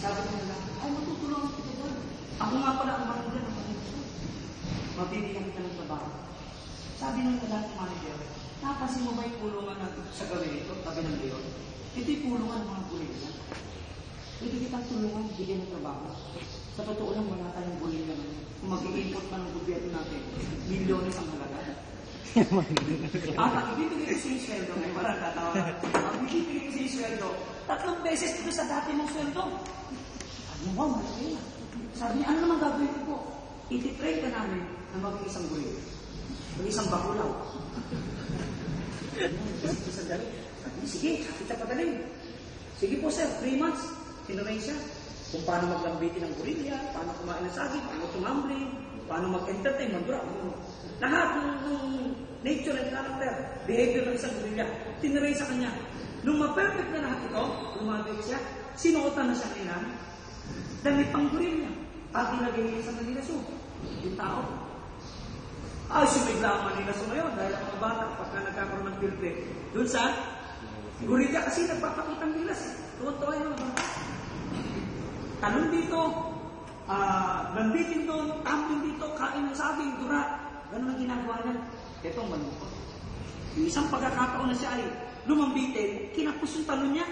Sabi ng lalaki, ay matutulungan kita doon. Ako nga pala ang manager ng manager. Mabibigyan kita ng trabaho. Sabi ng lalaki manager, napansin mo ba yung pulungan sa gawin ito, tabi ng leon? Ito yung pulungan ng mga gulila. Pwede kitang tulungan, bigyan ng trabaho. Sa totoo lang, wala tayong gulila naman. Kung mag-i-import pa ng gobyerno natin, milyones ang halaga. Ang ibibigay ko sa yung sweldo, may walang tatawa. Ang ibibigay ko sa yung sweldo, 3 beses ito sa dati mong sweldo. Ano ba, malaki na. Sabi niya, ano naman gagawin ko po? Iti-train ka namin na maging isang gulila. Maging isang bakulaw. Sige, kita pagaling. Sige po sir, 3 months. Tinurain siya. Kung paano maglambitin ng gorilla, paano kumain ng saging, paano tumambling, paano mag-entertain, mag-drop. Lahat ng nature and character, behavior ng isang gorilla, tinurain sa kanya. Nung ma-perfect na lahat ito, lumabit siya, sinuotan na siya kailan, damit pang gorilla. At ilagay niya sa Manila Zoo. Yung tao. Ay, sumigla ang Manila Zoo ngayon dahil ang mga bata, pagka nagkakaroon ng field trip, dun sa gorilla kasi nagpapakitang bilas. Tuwan-tuwa yung mga bata. Talon dito, lambitin doon, tumbling dito, kain ng saging, dura. Ganun ang ginagawa niya. Ito ang malungkot. Yung isang pagkakataon na siya ay lumambitin, kinapos yung talon niya.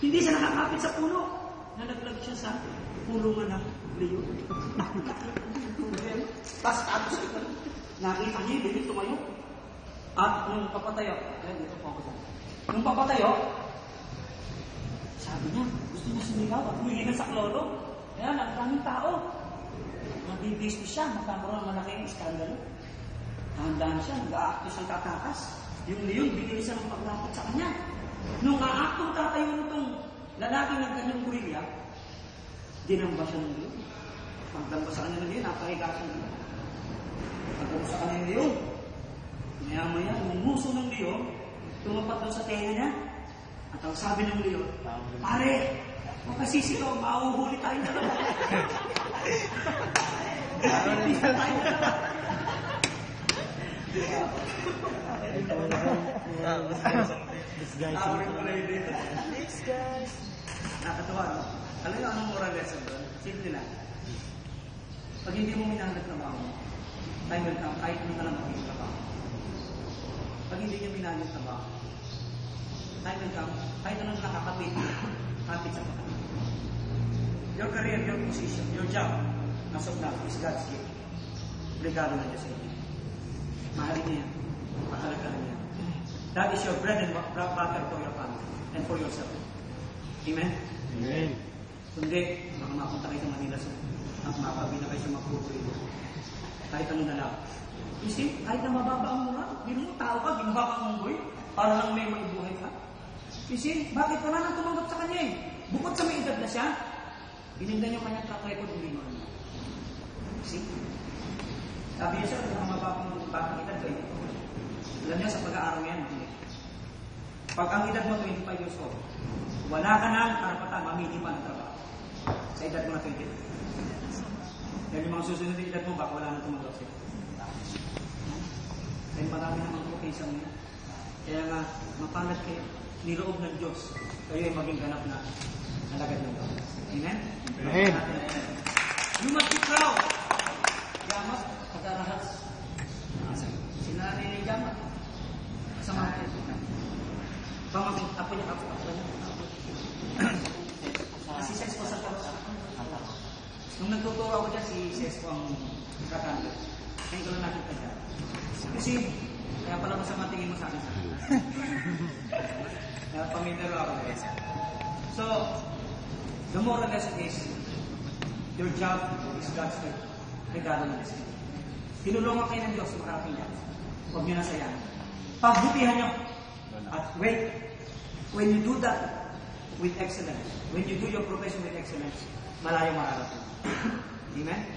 Hindi siya nakakapit sa puno. Nalaglag siya sa pulungan ng leon. Tapos nakita niya, hindi tumayo. At nung papatayo, dito po ako dyan. Nung papatayo, sabi niya, gusto niya sumigaw at humingi na sa kloro. Kaya nagraming tao. Nabibistis siya, magkakaroon ng malaking iskandalo. Handaan siya, nag-aakto siyang tatakas. Yung leon, binili siya ng paglapot sa kanya. Nung aaktong tatayo nitong lalaking ng kanyang gorilla, dinamba siya ng leon. Pagdamba sa kanya ng leon, napahiga siya ng leon. Pagdamba sa kanya ng leon, maya-maya, yung muso ng leon, tumapat doon sa tenga niya. At ang sabi ng leon, pare, huwag kasi sila, mauhuli tayo na naman. Pipisa tayo na naman. Thanks, guys. Nakatawa, no? Alam niyo anong moral lesson doon? Simple lang. Pag hindi mo minahanap trabaho, time will come, kahit ano ka lang maging trabaho. Pag hindi niyo minahanap trabaho, time will come, kahit anong nakakapit, kapit sa mga. Your career, your position, your job, as of now, is God's gift. Regalo na Diyos sa inyo. Mahalin niya yan. Pahalagahan niya. That is your bread and butter for your family and for yourself. Amen? Amen. Kundi, baka mapunta kayo sa Manila at mapabi na kayo sa magpupulo. Kahit ano na lang. You see, kahit na mababa ang mura, hindi mo tao ka, ginawa kang munggoy, para lang may maibuhay ka. You see, bakit wala nang tumanggap sa kanya eh? Bukod sa may edad na siya, binigyan niyo kanya track record ng lima. You see? Sabi niya siya, kung mababang batang edad kayo, alam niya sa pag-aaral yan, pag ang edad mo 25 years old, wala ka na karapatan, mamili pa ng trabaho. Sa edad mo na 20. Dahil yung mga susunod na edad mo, baka wala nang tumanggap sa'yo. Dahil marami namang location niya. Kaya nga, mapalad kayo, niloob ng Diyos, kayo ay maging ganap na alagad ng Diyos. Amen? Amen. You must be proud. Yamat, pag-arahas. Sila ni Yamat. Kasama ko. Pamaging, apo niya, apo niya. Si Sesko sa Tapos. Nung nagtuturo ako dyan, si Sesko ang kakanda. Ngayon ko lang nakita dyan. Kasi, kaya pala masama tingin mo sa akin. Pamilya ako. So, the moral lesson is, your job is God's gift. Regalo ng Diyos. Tinulungan kayo ng Diyos, maraming yan. Huwag nyo nasayang. Pagbutihan nyo. At wait, when you do that with excellence, when you do your profession with excellence, malayo mararating. Amen?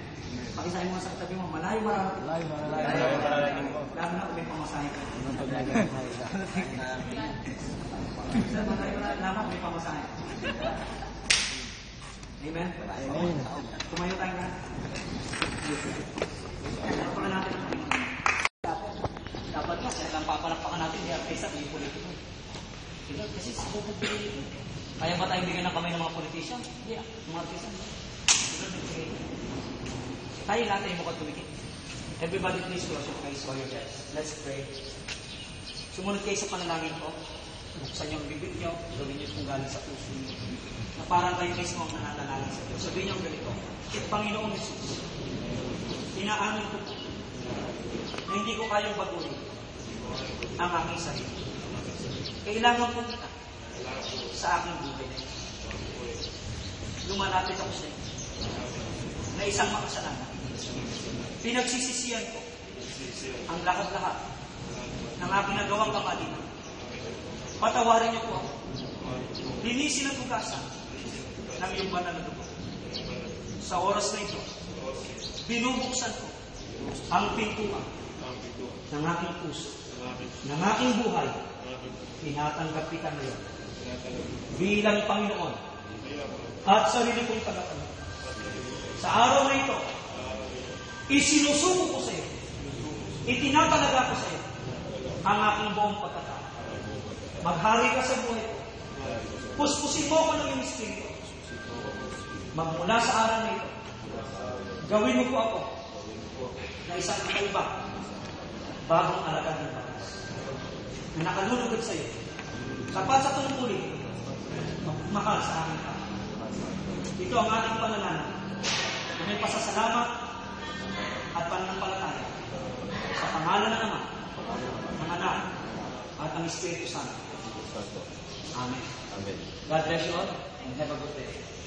Pakisahin mo sa katabi mo, malayo mararating. Lalo na kung may pamasahe ka. Malayo mararating, may pamasahe. Amen? Tumayo tayo na. Pagpapakan natin ang Panginoon. Dapat nga, kaya lang papalakpakan natin, kaya kaysa may politiko. Kasi sa bubog Kaya ba tayong bigyan ng kamay ng mga politician? Hindi mga artisan. Tayo natin yung mukha tumikit. Everybody please close your eyes for your chest. Let's pray. Sumunod kayo sa panalangin ko. Buksan niyo ang bibig niyo. Gawin niyo kung galing sa puso niyo. Na parang kayo mismo ang nananalangin sa Diyos. Sabihin niyo ganito. Panginoong Jesus, inaamin ko po na hindi ko kayang baguhin ang aking sarili. Kailangan ko kita sa aking buhay. Lumalapit ako sa iyo na isang makasalanan. Pinagsisisihan ko ang lahat-lahat ng aking nagawang kamalian. Patawarin niyo po ako. Linisin ang tugasan ng iyong banal na dugo. Sa oras na ito, binubuksan ko ang pintuan ng aking puso, ng aking buhay. Tinatanggap kita ngayon bilang Panginoon at sarili kong tagapagligtas. Sa araw na ito, isinusuko ko sa iyo, itinatalaga ko sa iyo ang aking buong pagkatao. Maghari ka sa buhay ko. Puspusin mo ko ng iyong espiritu. Magmula sa araw na ito, gawin mo po ako na isang kakaiba, bagong alagad ng batas, na nakalulugod sa iyo, sapat sa tungkulin, magmahal sa aking tao. Ito ang ating panalangin. May pasasalamat at pananampalataya sa pangalan ng Ama, ng Anak, at ang Espiritu Santo. Amen. Amen. God bless you all and have a good day.